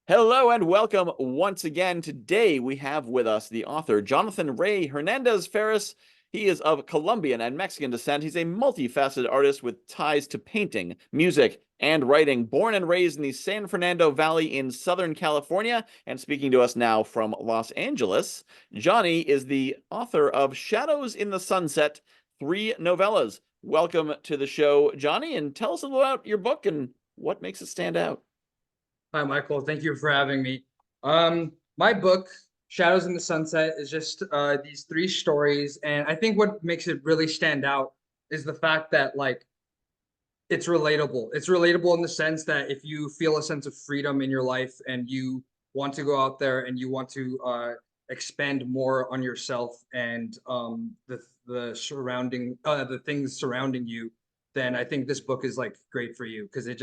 Hello and welcome once again. Today we have with us the author Jonathan Ray Hernandez Farris. He is of Colombian and Mexican descent. He's a multifaceted artist with ties to painting, music, and writing. Born and raised in the San Fernando Valley in Southern California, and speaking to us now from Los Angeles, Johnny is the author of Shadows in the Sunset, 3 novellas. Welcome to the show, Johnny, and tell us a little about your book and what makes it stand out. Hi, Michael. Thank you for having me. My book, Shadows in the Sunset, is just these three stories, and I think what makes it really stand out is the fact that it's relatable. It's relatable in the sense that if you feel a sense of freedom in your life and you want to go out there and you want to expand more on yourself and the things surrounding you, then I think this book is like great for you because it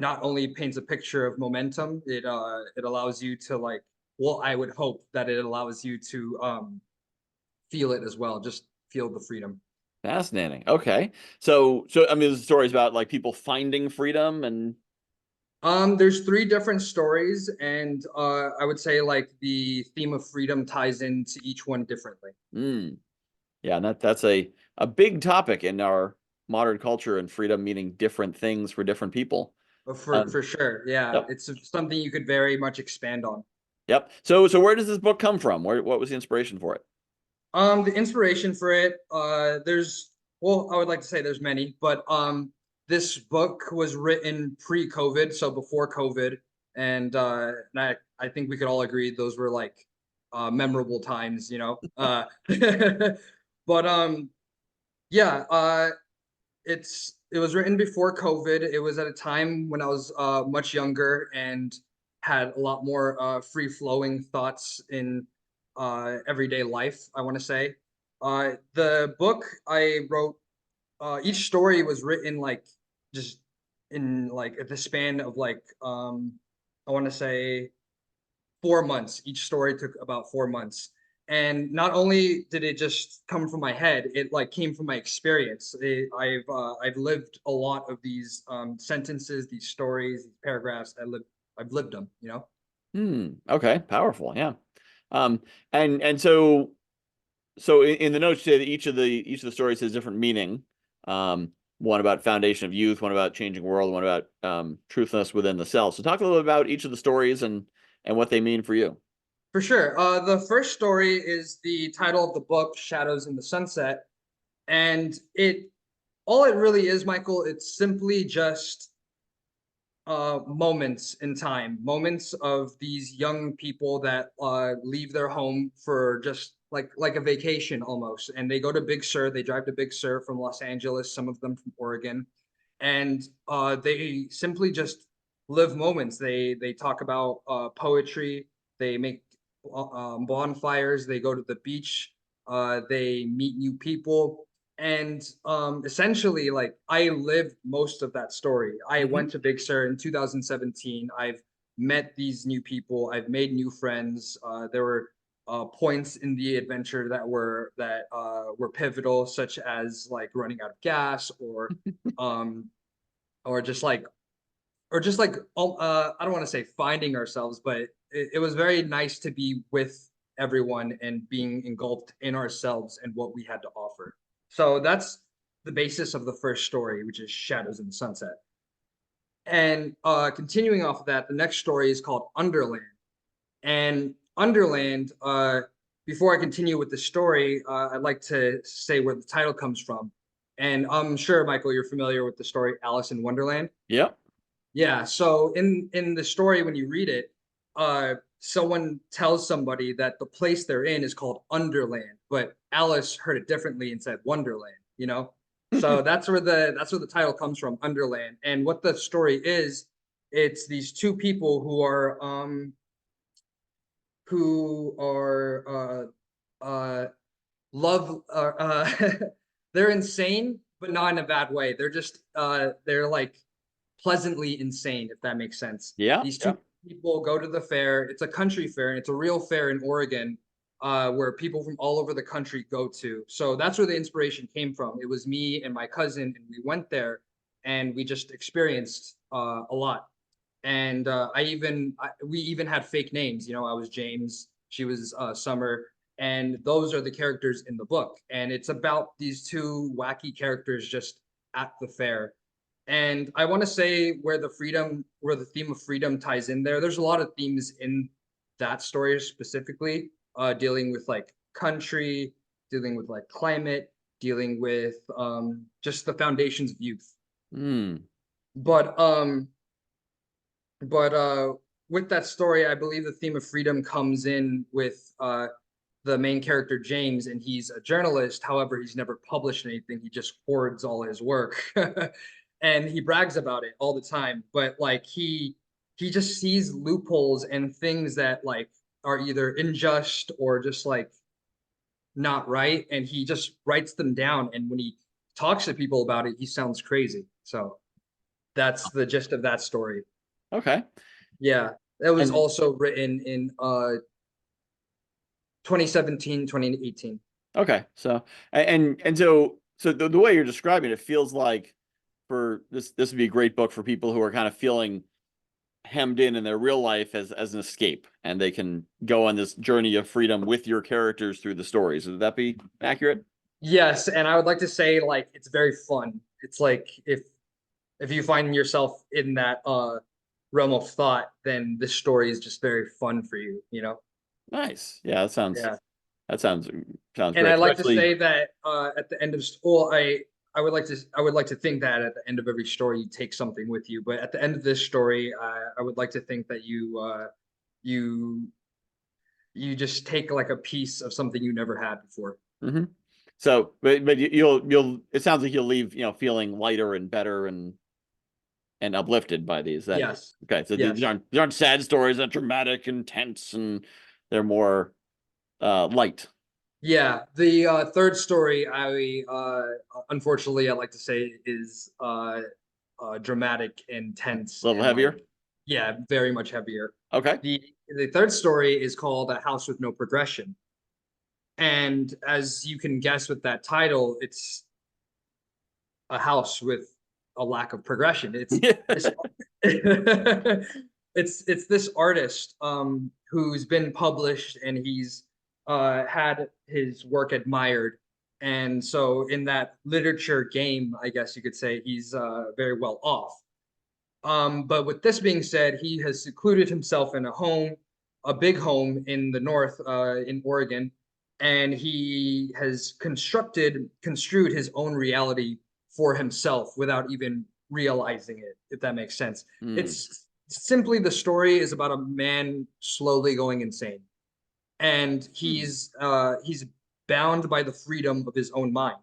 not only paints a picture of momentum, it allows you to I would hope that it allows you to feel it as well, just feel the freedom. Fascinating. Okay. So I mean, the story's about like people finding freedom and There's three different stories, and I would say like the theme of freedom ties into each one differently. mm, yeah, and that's a big topic in our modern culture and freedom meaning different things for different people. But for Um, for sure, yeah, yep. it's something you could very much expand on. Yep. So where does this book come from? What was the inspiration for it? The inspiration for it, I would like to say there's many, but this book was written pre-COVID, so before COVID, and I think we could all agree those were like memorable times, you know. But yeah, it was written before COVID. It was at a time when I was much younger and had a lot more free flowing thoughts in everyday life, I want to say. The book I wrote, each story was written just in like at the span of I want to say 4 months. Each story took about 4 months. And not only did it just come from my head, it like came from my experience. I've lived a lot of these sentences, these stories, these paragraphs. I've lived them, you know. Okay. Powerful. Yeah. Um, and so in the notes say that each of the stories has different meaning. One about foundation of youth, one about changing world, one about truthlessness within the self. So talk a little bit about each of the stories and what they mean for you. For sure. The first story is the title of the book, Shadows in the Sunset. And all it really is, Michael, it's simply just moments in time, moments of these young people that leave their home for just like a vacation almost, and they go to Big Sur. They drive to Big Sur from Los Angeles, some of them from Oregon, and they simply just live moments. They talk about poetry. They make bonfires. They go to the beach. They meet new people, and essentially like I lived most of that story. I Hmm. went to Big Sur in 2017. I've met these new people. I've made new friends. There were points in the adventure that were pivotal, such as like running out of gas, um or just like I don't want to say finding ourselves, but it was very nice to be with everyone and being engulfed in ourselves and what we had to offer. So that's the basis of the first story, which is Shadows in the Sunset. And continuing off of that, the next story is called Underland. And Underland, before I continue with the story, I'd like to say where the title comes from. And I'm sure, Michael, you're familiar with the story Alice in Wonderland. Yep. Yeah, so in the story when you read it, someone tells somebody that the place they're in is called Underland, but Alice heard it differently and said Wonderland, you know? So that's where the title comes from, Underland. And what the story is, it's these two people who are love they're insane, but not in a bad way. They're like pleasantly insane, if that makes sense. Yeah. These Yeah. two people go to the fair. It's a country fair, and it's a real fair in Oregon, where people from all over the country go to. So that's where the inspiration came from. It was me and my cousin, and we went there, and we just experienced a lot. And we even had fake names. You know, I was James, she was Summer, and those are the characters in the book. And it's about these two wacky characters just at the fair. And I want to say where the theme of freedom ties in there. There's a lot of themes in that story specifically, dealing with like country, dealing with like climate, dealing with just the foundations of youth. Hmm. But with that story, I believe the theme of freedom comes in with the main character James, and he's a journalist. However, he's never published anything. He just hoards all his work, and he brags about it all the time. But like he just sees loopholes and things that like are either unjust or just like not right, and he just writes them down. And when he talks to people about it, he sounds crazy. So that's the gist of that story. Okay. Yeah, that was And also written in 2017, 2018. okay. So so the way you're describing it feels like for this would be a great book for people who are kind of feeling hemmed in their real life as an escape, and they can go on this journey of freedom with your characters through the stories. Would that be accurate? Yes, and I would like to say like it's very fun. It's like if you find yourself in that realm of thought, then this story is just very fun for you, you know? Nice. Yeah, Yeah. that sounds And I great. like to Especially, say that at the end of I would like to think that at the end of every story you take something with you, but at the end of this story, I would like to think that you you just take like a piece of something you never had before. mhm. So, but you'll it sounds like you'll leave, feeling lighter and better and uplifted by these. That Yes. okay? So Yes. these aren't sad stories, that dramatic and tense, and they're more light. Yeah, the third story, unfortunately I like to say is dramatic and tense A little and like heavier. yeah, very much heavier. Okay. The third story is called A House with No Progression. And as you can guess with that title, it's a house with a lack of progression. It's Yeah. this it's this artist who's been published, and he's had his work admired. And so in that literature game, I guess you could say he's very well off. But with this being said, he has secluded himself in a home, a big home in the north, in Oregon, and he has construed his own reality for himself without even realizing it, if that makes sense. Hmm. It's simply the story is about a man slowly going insane, and Hmm. he's bound by the freedom of his own mind.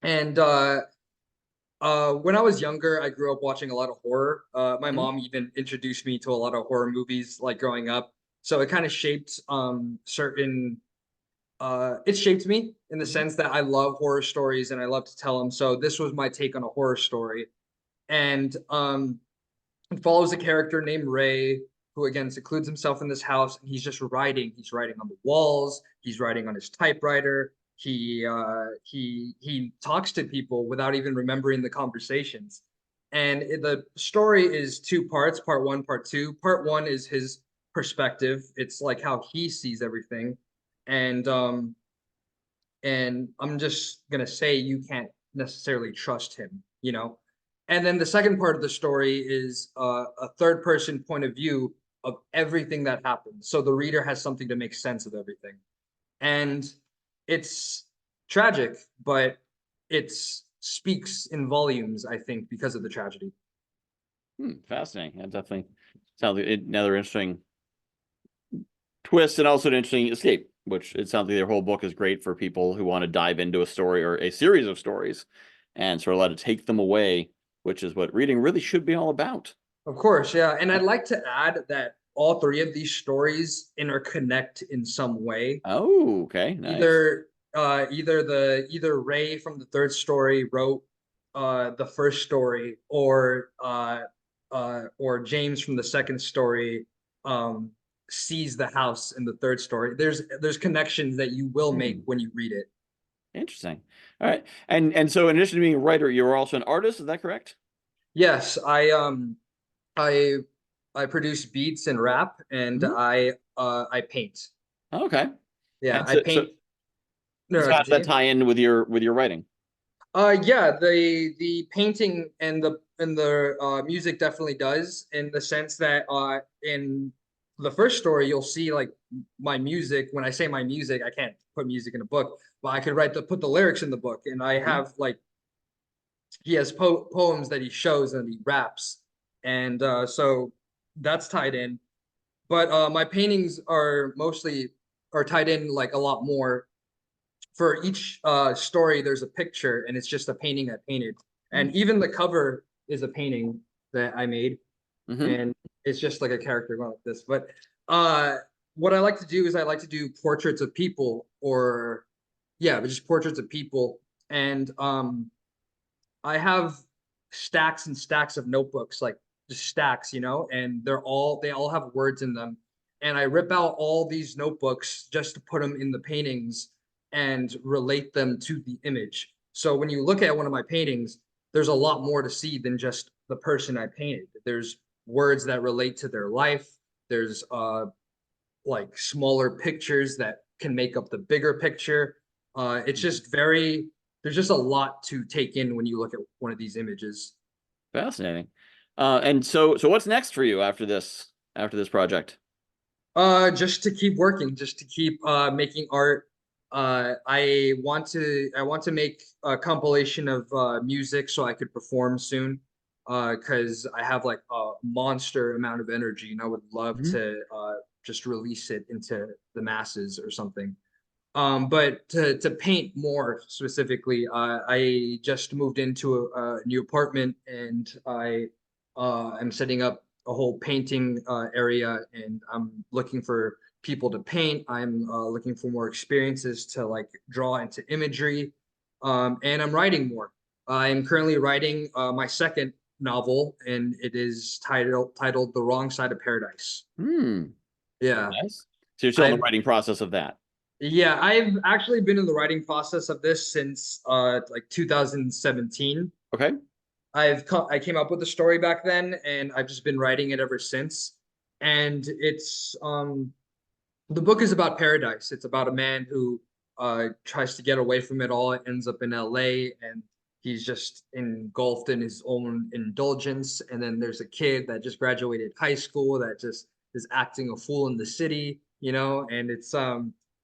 And when I was younger, I grew up watching a lot of horror. My Hmm. mom even introduced me to a lot of horror movies like growing up. So it kind of shaped it shaped me in the Hmm. sense that I love horror stories and I love to tell them. So this was my take on a horror story. And it follows a character named Ray, who again secludes himself in this house, and he's just writing. He's writing on the walls. He's writing on his typewriter. He talks to people without even remembering the conversations. And the story is two parts: part one, part two. Part one is his perspective. It's like how he sees everything, and I'm just gonna say you can't necessarily trust him, you know. And then the second part of the story is a third person point of view of everything that happens. So the reader has something to make sense of everything. And it's tragic, but it speaks in volumes, I think, because of the tragedy. Fascinating. That definitely sounds like another interesting twist, and also an interesting escape. Which it sounds like their whole book is great for people who want to dive into a story or a series of stories, and sort of let it take them away, which is what reading really should be all about. Of course, yeah. And I'd like to add that all three of these stories interconnect in some way. Oh, okay, nice. Either Ray from the third story wrote the first story, or James from the second story um sees the house in the third story. There's connections that you will make Hmm, when you read it. interesting. All right, and so in addition to being a writer, you're also an artist. Is that correct? Yes, I I produce beats and rap, and Mhm. I paint. Okay. Yeah, And I paint. No, so no, how does that continue. tie in with your writing? Yeah, the painting and the music definitely does, in the sense that in the first story you'll see like my music. When I say my music, I can't put music in a book, but I could put the lyrics in the book, and I Mhm. have like he has poems that he shows and he raps, and so that's tied in. But my paintings are tied in like a lot more. For each story, there's a picture, and it's just a painting I painted. And even the cover is a painting that I made, Mm-hmm. and it's just like a character going like this. But uh, what I like to do is I like to do portraits of people, or yeah, but just portraits of people. And I have stacks and stacks of notebooks, like just stacks, and they all have words in them. And I rip out all these notebooks just to put them in the paintings and relate them to the image. So when you look at one of my paintings, there's a lot more to see than just the person I painted. There's words that relate to their life. There's like smaller pictures that can make up the bigger picture. It's just there's just a lot to take in when you look at one of these images. Fascinating. And so what's next for you after this project? Just to keep working, just to keep making art. I want to make a compilation of music so I could perform soon. Because I have like a monster amount of energy, and I would love Mhm. to just release it into the masses or something. But to paint more specifically, I just moved into a new apartment, and I am setting up a whole painting area, and I'm looking for people to paint. I'm looking for more experiences to like draw into imagery, and I'm writing more. I'm currently writing my second novel, and it is titled "The Wrong Side of Paradise." Hmm. Very Yeah, nice. So you're still in the I've writing process of that. yeah, I've actually been in the writing process of this since like 2017. Okay. I came up with the story back then, and I've just been writing it ever since. And it's the book is about paradise. It's about a man who tries to get away from it all, ends up in LA, and he's just engulfed in his own indulgence. And then there's a kid that just graduated high school that just is acting a fool in the city, and it's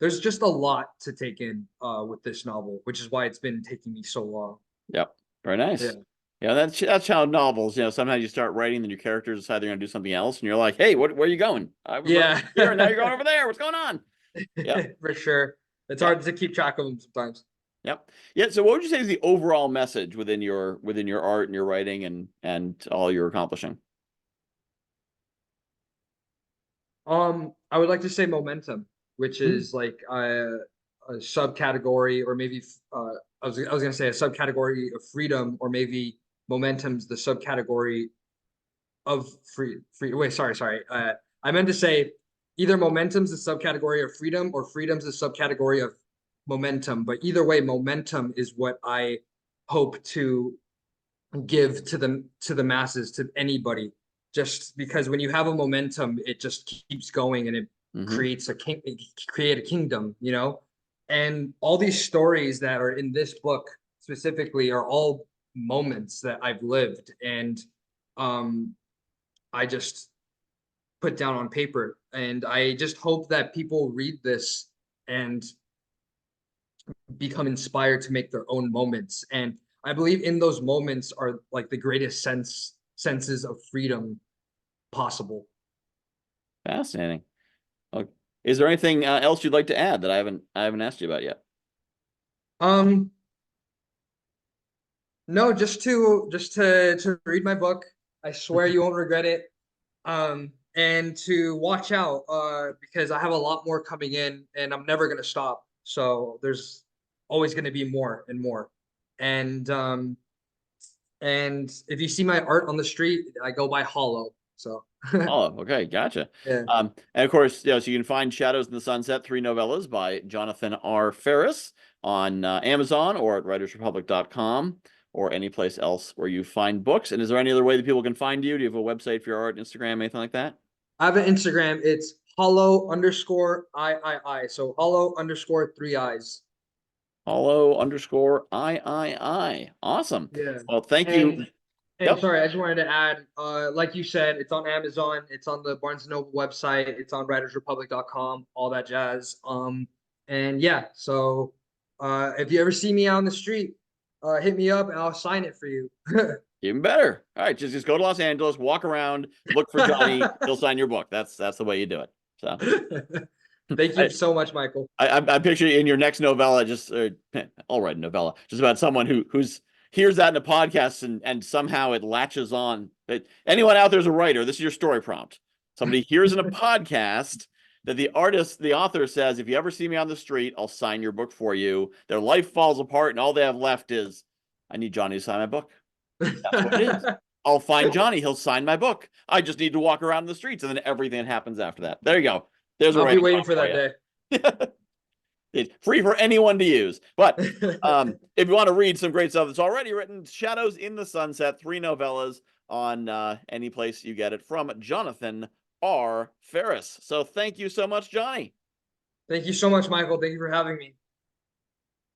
there's just a lot to take in with this novel, which is why it's been taking me so long. Yep. Very Yeah. nice. Yeah, that's how novels, sometimes you start writing, then your characters decide they're gonna do something else, and you're like, hey, where are you going? I was running Yeah. here, and now you're going over there. What's going on? Yep. For sure. It's Yep. hard to keep track of them sometimes. Yep. Yeah. So what would you say is the overall message within your art and your writing and all you're accomplishing? I would like to say momentum, which Hmm. is like a subcategory, or maybe I was gonna say a subcategory of freedom, or maybe momentum's the subcategory of free. Wait, sorry. I meant to say either momentum's the subcategory of freedom, or freedom's the subcategory of momentum. But either way, momentum is what I hope to give to the masses, to anybody, just because when you have a momentum it just keeps going, and it Hmm. create a kingdom, and all these stories that are in this book specifically are all moments that I've lived, and um I just put down on paper, and I just hope that people read this and become inspired to make their own moments. And I believe in those moments are like the greatest senses of freedom possible. Fascinating. Okay. Is there anything else you'd like to add that I haven't asked you about yet? Um, no, just to read my book. I swear you won't regret it. And to watch out, because I have a lot more coming in, and I'm never gonna stop. So there's always gonna be more and more. And if you see my art on the street, I go by Hollow. So Oh, okay, gotcha. yeah. And of course, so you can find Shadows in the Sunset, three novellas by Jonathan R. Farris on Amazon or at writersrepublic.com. or any place else where you find books. And is there any other way that people can find you? Do you have a website for your art, Instagram, anything like that? I have an Instagram. It's hollow_I. So hollow_3 eyes. Hollow_I. Awesome. Yeah. Well, thank And you. and Yep. sorry, I just wanted to add, like you said, it's on Amazon, it's on the Barnes and Noble website, it's on writersrepublic.com, all that jazz. And yeah, so if you ever see me out on the street, hit me up and I'll sign it for you. Even better. All right, just go to Los Angeles, walk around, look for Johnny. He'll sign your book. That's the way you do it. So Thank you so much, Michael. I picture in your next novella, just I'll write a novella just about someone who's hears that in a podcast and somehow it latches on. Anyone out there's a writer. This is your story prompt. Somebody hears in a podcast that the author says, if you ever see me on the street, I'll sign your book for you. Their life falls apart and all they have left is, I need Johnny to sign my book. That's what it is. I'll find Johnny. He'll sign my book. I just need to walk around the streets, and then everything that happens after that. There you go. There's a I'll be writing waiting prompt for that you. day. It's free for anyone to use. But if you want to read some great stuff that's already written, Shadows in the Sunset, 3 novellas on any place you get it from Jonathan R. Farris. So thank you so much, Johnny. Thank you so much, Michael. Thank you for having me.